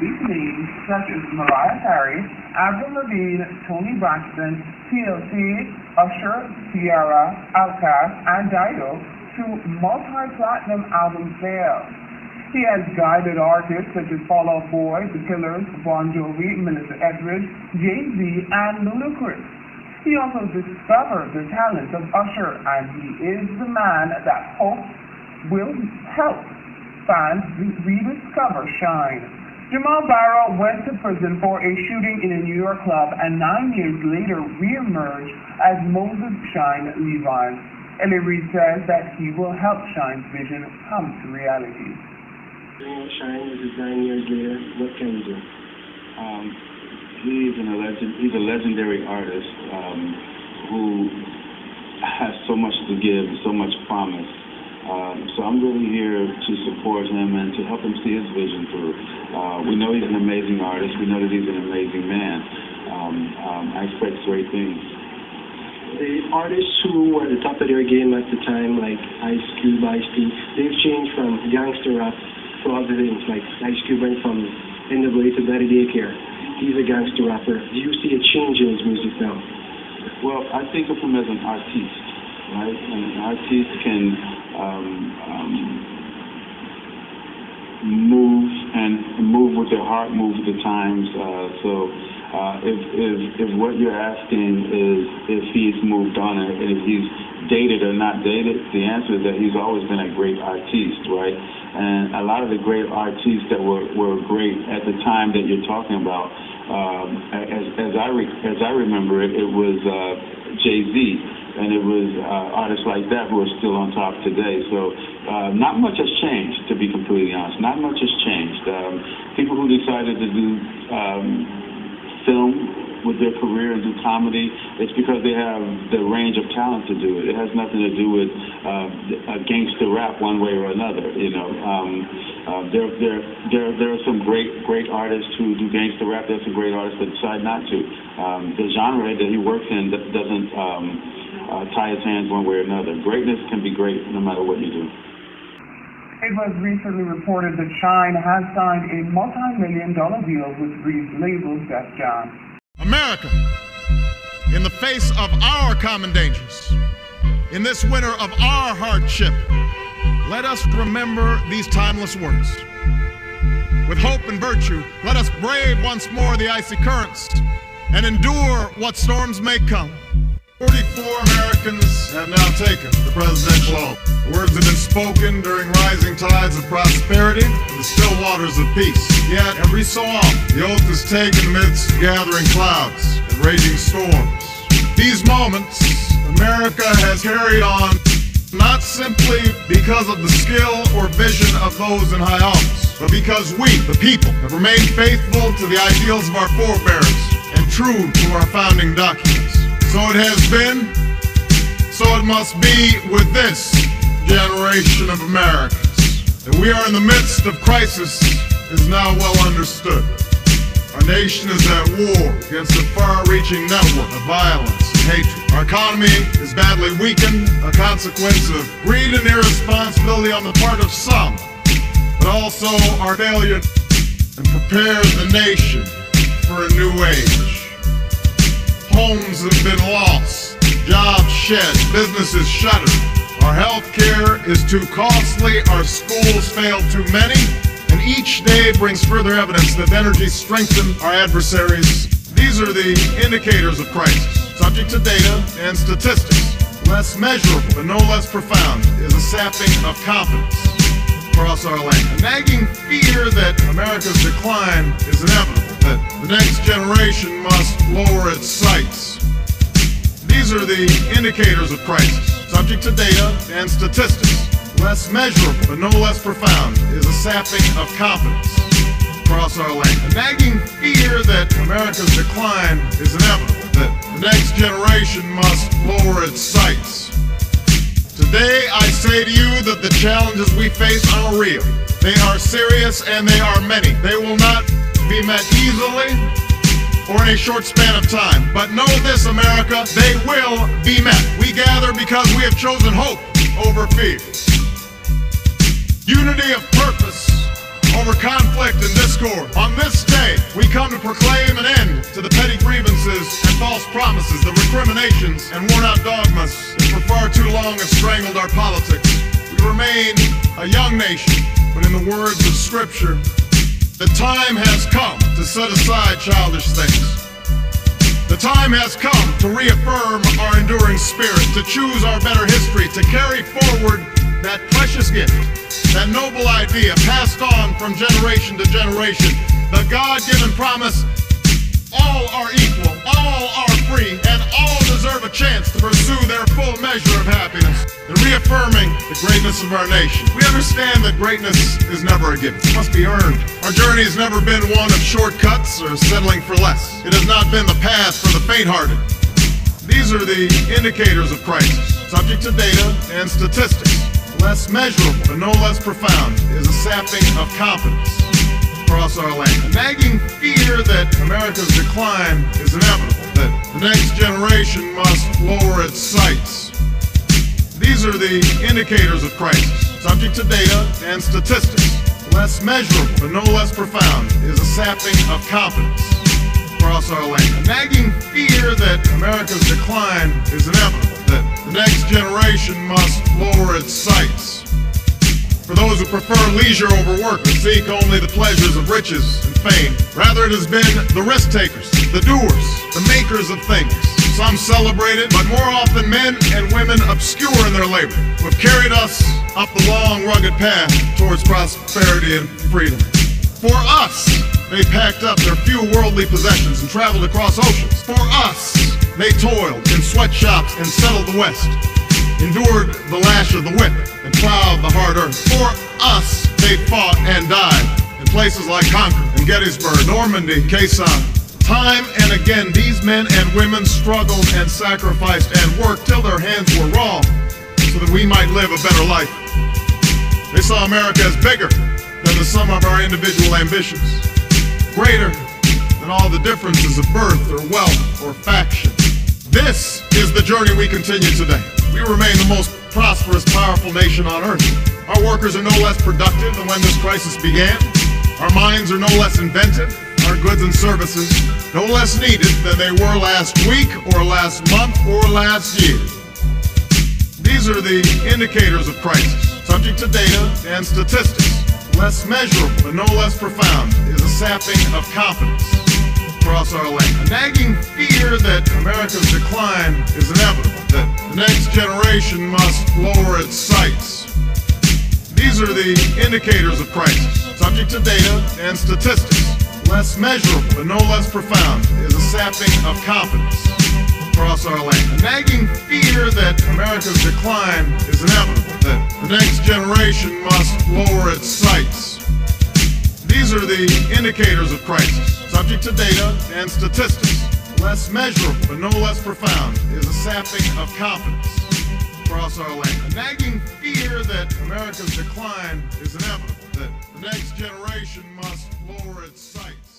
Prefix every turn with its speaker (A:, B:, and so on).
A: These names, such as Mariah Carey, Avril Lavigne, Toni Braxton, TLC, Usher, Ciara, Outkast, and j.lo, to multi-platinum album sales. He has guided artists such as Fall Out Boy, The Killers, Bon Jovi, Melissa Etheridge, Jay-Z, and Ludacris. He also discovered the talent of Usher, and he is the man that hopes will help fans rediscover Shyne. Jamal Barrow went to prison for a shooting in a New York club and 9 years later re-emerged as Moses Shyne Levi. L.A Reid says that he will help Shyne's vision come to reality.
B: Shyne, this is 9 years later. What can you do?
C: He's a legendary artist who has so much to give, so much promise. So I'm really here to support him and to help him see his vision through. We know he's an amazing artist. We know that he's an amazing man. I expect great things.
B: The artists who were at the top of their game at the time, like Ice Cube, Ice-T, they've changed from gangster rap to other things. Like Ice Cube went from NWA to Daddy Daycare. He's a gangster rapper. Do you see a change in his music now?
C: Well, I think of him as an artiste, right? And an artiste can move with their heart, move with the times. If what you're asking is if he's moved on and if he's dated or not dated, the answer is that he's always been a great artiste, right? And a lot of the great artists that were great at the time that you're talking about, as I remember it, it was Jay-Z, and it was artists like that who are still on top today. So not much has changed, to be completely honest. Not much has changed. People who decided to do film with their career and do comedy, it's because they have the range of talent to do it. It has nothing to do with a gangster rap one way or another. You know, there are some great artists who do gangster rap. There's some great artists that decide not to. The genre that he works in doesn't tie his hands one way or another. Greatness can be great no matter what you do.
A: It was recently reported that Shyne has signed a multi-million-dollar deal with Breeze label Def Jam.
D: America, in the face of our common dangers, in this winter of our hardship, let us remember these timeless words. With hope and virtue, let us brave once more the icy currents and endure what storms may come. 44 Americans have now taken the presidential oath. The words have been spoken during rising tides of prosperity and the still waters of peace. Yet, every so often, the oath is taken amidst gathering clouds and raging storms. These moments, America has carried on not simply because of the skill or vision of those in high office, but because we, the people, have remained faithful to the ideals of our forebears and true to our founding documents. So it has been, so it must be with this generation of Americans. That we are in the midst of crisis is now well understood. Our nation is at war against a far-reaching network of violence and hatred. Our economy is badly weakened, a consequence of greed and irresponsibility on the part of some, but also our failure to prepare the nation for a new age. Homes have been lost, jobs shed, businesses shuttered. Our health care is too costly, our schools fail too many, and each day brings further evidence that energy strengthens our adversaries. These are the indicators of crisis. Subject to data and statistics, less measurable but no less profound is a sapping of confidence across our land. A nagging fear that America's decline is inevitable, that the next generation must lower its sights. These are the indicators of crisis. Subject to data and statistics, less measurable but no less profound is a sapping of confidence across our land. A nagging fear that America's decline is inevitable, that the next generation must lower its sights. Today, I say to you that the challenges we face are real. They are serious and they are many. They will not be met easily or in a short span of time. But know this, America, they will be met. We gather because we have chosen hope over fear. Unity of purpose over conflict and discord. On this day, we come to proclaim an end to the petty grievances and false promises, the recriminations and worn-out dogmas that for far too long have strangled our politics. We remain a young nation, but in the words of Scripture, the time has come to set aside childish things. The time has come to reaffirm our enduring spirit, to choose our better history, to carry forward that precious gift, that noble idea passed on from generation to generation, the God-given promise, all are equal, all are free, and all deserve a chance to pursue their full measure of happiness. And reaffirming the greatness of our nation, we understand that greatness is never a gift. It must be earned. Our journey has never been one of shortcuts or settling for less. It has not been the path for the faint-hearted. These are the indicators of crisis, subject to data and statistics. Less measurable, but no less profound, is a sapping of confidence across our land. A nagging fear that America's decline is inevitable, that the next generation must lower its sights. These are the indicators of crisis, subject to data and statistics. Less measurable, but no less profound, is a sapping of confidence across our land. A nagging fear that America's decline is inevitable, that the next generation must lower its sights. For those who prefer leisure over work and seek only the pleasures of riches and fame, rather it has been the risk takers, the doers, the makers of things. Some celebrated, but more often men and women obscure in their labor, who have carried us up the long, rugged path towards prosperity and freedom. For us, they packed up their few worldly possessions and traveled across oceans. For us, they toiled in sweatshops and settled the West, endured the lash of the whip and plowed the hard earth. For us, they fought and died in places like Concord and Gettysburg, Normandy, Quezon. Time and again, these men and women struggled and sacrificed and worked till their hands were raw so that we might live a better life. They saw America as bigger than the sum of our individual ambitions, greater than all the differences of birth or wealth or faction. This is the journey we continue today. We remain the most prosperous, powerful nation on earth. Our workers are no less productive than when this crisis began. Our minds are no less inventive. Our goods and services no less needed than they were last week or last month or last year. These are the indicators of crisis, subject to data and statistics. Less measurable, but no less profound, is a sapping of confidence across our land. A nagging fear that America's decline is inevitable, that the next generation must lower its sights. These are the indicators of crisis, subject to data and statistics. Less measurable, but no less profound, is a sapping of confidence across our land. A nagging fear that America's decline is inevitable, that the next generation must lower its sights. These are the indicators of crisis, subject to data and statistics. Less measurable, but no less profound, is a sapping of confidence across our land. A nagging fear that America's decline is inevitable, that the next generation must lower its sights.